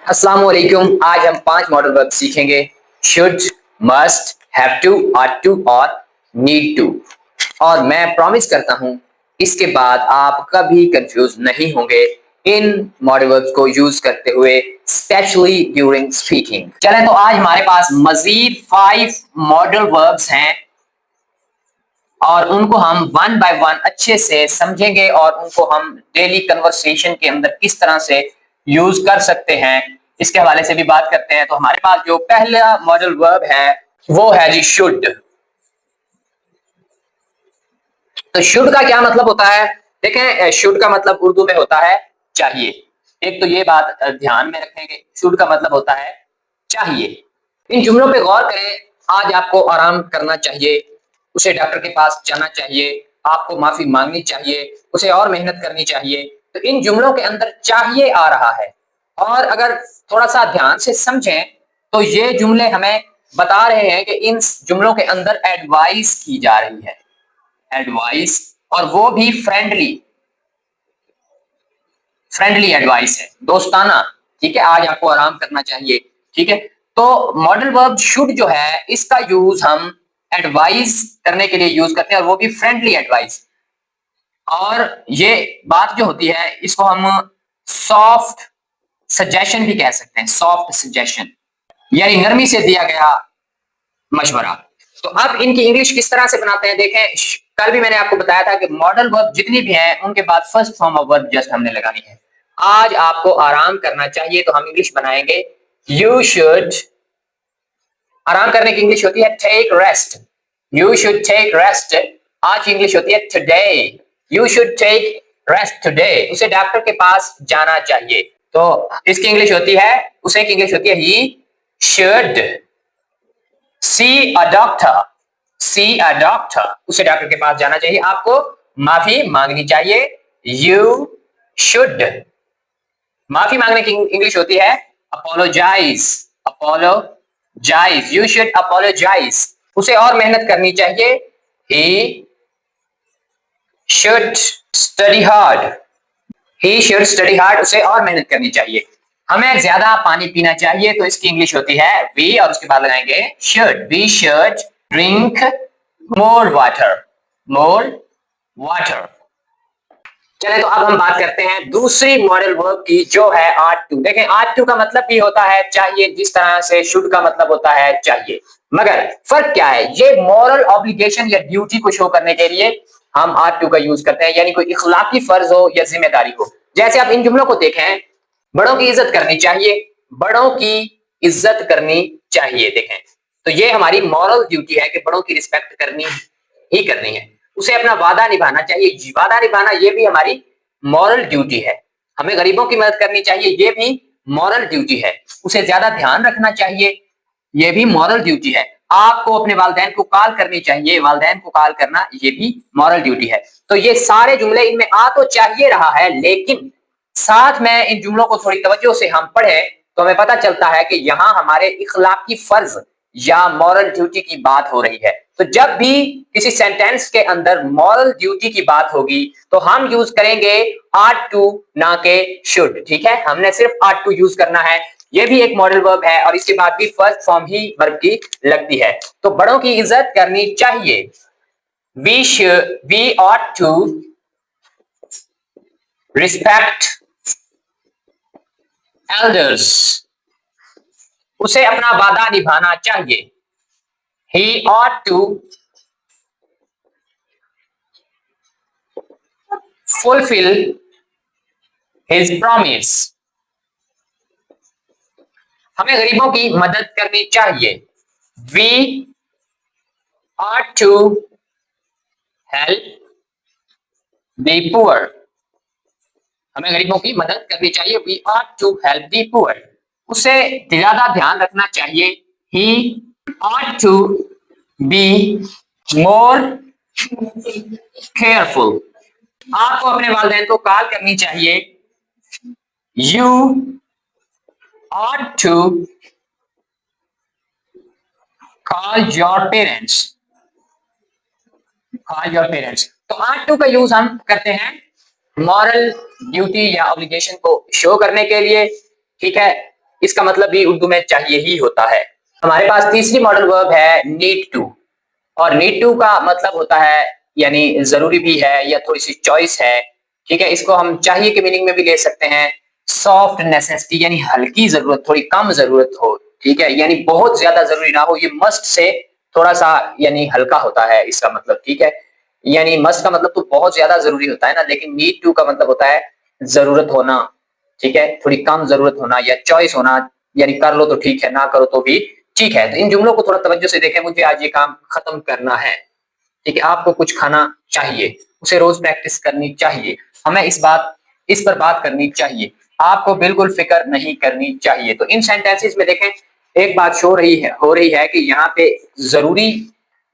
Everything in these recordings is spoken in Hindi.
अस्सलाम वालेकुम। आज हम 5 मॉडल वर्ब सीखेंगे। Should, must, have to, ought to और नीड टू। और मैं प्रॉमिस करता हूं इसके बाद आप कभी कंफ्यूज नहीं होंगे इन मॉडल वर्ब्स को यूज करते हुए, स्पेशली ड्यूरिंग स्पीकिंग। चलें तो आज हमारे पास मजीद 5 मॉडल वर्ब्स हैं और उनको हम वन बाय वन अच्छे से समझेंगे और उनको हम डेली कन्वर्सेशन के अंदर किस तरह से यूज कर सकते हैं इसके हवाले से भी बात करते हैं। तो हमारे पास जो पहला मॉडल वर्ब है वो है जी शुड। तो शुड का क्या मतलब होता है? देखें, शुड का मतलब उर्दू में होता है चाहिए। एक तो ये बात ध्यान में रखेंगे, शुड का मतलब होता है चाहिए। इन जुमलों पे गौर करें। आज आपको आराम करना चाहिए, उसे डॉक्टर के पास जाना चाहिए, आपको माफी मांगनी चाहिए, उसे और मेहनत करनी चाहिए। तो इन जुमलों के अंदर चाहिए आ रहा है। और अगर थोड़ा सा ध्यान से समझें तो ये जुमले हमें बता रहे हैं कि इन जुमलों के अंदर एडवाइस की जा रही है। एडवाइस, और वो भी फ्रेंडली फ्रेंडली एडवाइस है, दोस्ताना। ठीक है, आज आपको आराम करना चाहिए। ठीक है, तो मॉडल वर्ब शुड जो है इसका यूज हम एडवाइस करने के लिए यूज करते हैं, और वो भी फ्रेंडली एडवाइस। और ये बात जो होती है इसको हम सॉफ्ट सजेशन भी कह सकते हैं। सॉफ्ट सजेशन यानी नरमी से दिया गया मशवरा। तो अब इनकी इंग्लिश किस तरह से बनाते हैं देखें। कल भी मैंने आपको बताया था कि मॉडल वर्ब जितनी भी हैं उनके बाद first form of verb just हमने लगानी है। आज आपको आराम करना चाहिए तो हम इंग्लिश बनाएंगे यू शुड। आराम करने की इंग्लिश होती है take rest. You should take rest. आज की इंग्लिश होती है today. You should take rest today. उसे डॉक्टर के पास जाना चाहिए। तो इसकी इंग्लिश होती है, उसे की इंग्लिश होती है he should see a doctor. See a doctor, उसे डॉक्टर के पास जाना चाहिए, आपको माफी मांगनी चाहिए। You should. माफी मांगने की इंग्लिश होती है apologize. Apologize, you should apologize. उसे और मेहनत करनी चाहिए। He should study hard. He should study hard, उसे और मेहनत करनी चाहिए। हमें ज्यादा पानी पीना चाहिए तो इसकी इंग्लिश होती है वी, और उसके बाद लगाएंगे should. We should drink more water. More water. चले तो अब हम बात करते हैं दूसरी मॉडल वर्ब की जो है आट टू। देखें, आट टू का मतलब भी होता है चाहिए, जिस तरह से शुड का मतलब होता है चाहिए। मगर फर्क क्या है? ये मॉरल ऑब्लिगेशन या ड्यूटी को शो करने के लिए हम आट टू का यूज करते हैं, यानी कोई इखलाकी फर्ज हो या जिम्मेदारी हो। जैसे आप इन जुमलों को देखें, बड़ों की इज्जत करनी चाहिए। बड़ों की इज्जत करनी चाहिए। देखें, तो ये हमारी मॉरल ड्यूटी है कि बड़ों की रिस्पेक्ट करनी ही करनी है। उसे अपना वादा निभाना चाहिए। वादा निभाना ये भी हमारी मॉरल ड्यूटी है। हमें गरीबों की मदद करनी चाहिए, ये भी मॉरल ड्यूटी है। उसे ज्यादा ध्यान रखना चाहिए, ये भी मॉरल ड्यूटी है। आपको अपने वालिदैन को कॉल करनी चाहिए, वालिदैन को कॉल करना ये भी मॉरल ड्यूटी है। तो ये सारे जुमले इनमें आ तो चाहिए रहा है, लेकिन साथ में इन जुमलों को थोड़ी तवज्जो से हम पढ़े तो हमें पता चलता है कि यहां हमारे इखलाकी फर्ज या मॉरल ड्यूटी की बात हो रही है। तो जब भी किसी सेंटेंस के अंदर मॉरल ड्यूटी की बात होगी तो हम यूज करेंगे आट टू, ना के शुड। ठीक है, हमने सिर्फ आट टू यूज करना है। ये भी एक मॉडल वर्ब है और इसके बाद भी फर्स्ट फॉर्म ही वर्ब की लगती है। तो बड़ों की इज्जत करनी चाहिए। We ought to respect elders. उसे अपना वादा निभाना चाहिए। He ought to fulfill his promise. हमें गरीबों की मदद करनी चाहिए। We ought to help the poor. हमें गरीबों की मदद करनी चाहिए। We ought to help the poor. उसे ज्यादा ध्यान रखना चाहिए। He ought to be more careful. आपको अपने वालिदैन को कॉल करनी चाहिए। You ought to call your parents. Call your parents. तो ought to का यूज हम करते हैं मॉरल ड्यूटी या ऑब्लिगेशन को शो करने के लिए। ठीक है, इसका मतलब भी उर्दू में चाहिए ही होता है। हमारे पास तीसरी मॉडल वर्ब है नीड टू, और नीड टू का मतलब होता है यानी जरूरी भी है या थोड़ी सी चॉइस है, ठीक है। इसको हम चाहिए के मीनिंग में भी ले सकते हैं। सॉफ्ट नेसेसिटी यानी हल्की जरूरत, थोड़ी कम जरूरत हो, ठीक है, यानी बहुत ज्यादा जरूरी ना हो। ये मस्ट से थोड़ा सा यानी हल्का होता है इसका मतलब, ठीक है। यानी मस्ट का मतलब तो बहुत ज्यादा जरूरी होता है ना, लेकिन नीड टू का मतलब होता है जरूरत होना, ठीक है, थोड़ी कम जरूरत होना या चॉइस होना, यानी कर लो तो ठीक है, ना करो तो भी ठीक है। तो इन जुमलों को थोड़ा तवज्जो से देखें। मुझे आज ये काम खत्म करना है, ठीक है, आपको कुछ खाना चाहिए, उसे रोज प्रैक्टिस करनी चाहिए, हमें इस पर बात करनी चाहिए, आपको बिल्कुल फिक्र नहीं करनी चाहिए। तो इन सेंटेंसेस में देखें, एक बात हो रही है कि यहाँ पे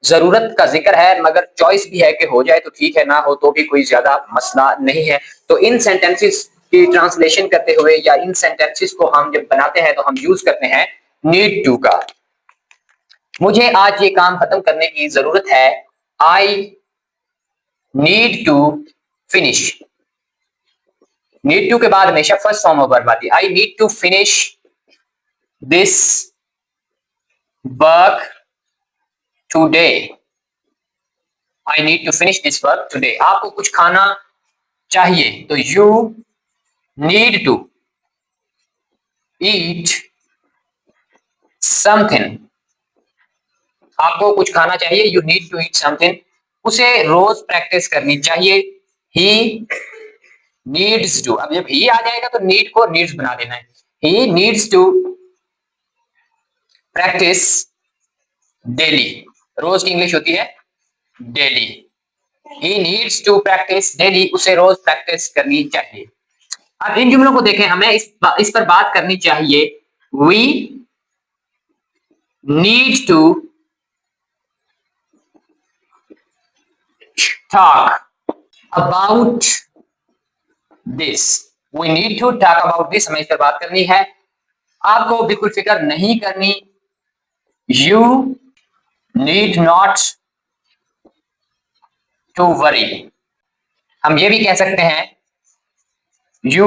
जरूरत का जिक्र है, मगर चॉइस भी है कि हो जाए तो ठीक है, ना हो तो भी कोई ज्यादा मसला नहीं है। तो इन सेंटेंसेस की ट्रांसलेशन करते हुए या इन सेंटेंसेस को हम जब बनाते हैं तो हम यूज करते हैं नीड टू का। मुझे आज ये काम खत्म करने की जरूरत है, I need to finish. Need to के बाद हमेशा फर्स्ट फॉर्म ऑफ वर्ब आती है। I need to finish this work today. I need to finish this work today. आपको कुछ खाना चाहिए तो you need to eat something. आपको कुछ खाना चाहिए, you need to eat something. उसे रोज प्रैक्टिस करनी चाहिए, ही नीड्स टू। अब जब ही आ जाएगा तो नीड को नीड्स बना देना है। He needs to practice daily. रोज की इंग्लिश होती है daily. He needs to practice daily, उसे रोज प्रैक्टिस करनी चाहिए। अब इन जुमलों को देखें, हमें इस पर बात करनी चाहिए। We need to talk about this. We need to talk about this, हमें इस पर बात करनी है। आपको बिल्कुल फिक्र नहीं करनी, you need not to worry. हम ये भी कह सकते हैं, you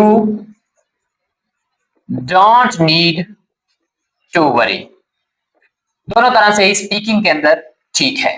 don't need to worry. दोनों तरह से स्पीकिंग के अंदर ठीक है।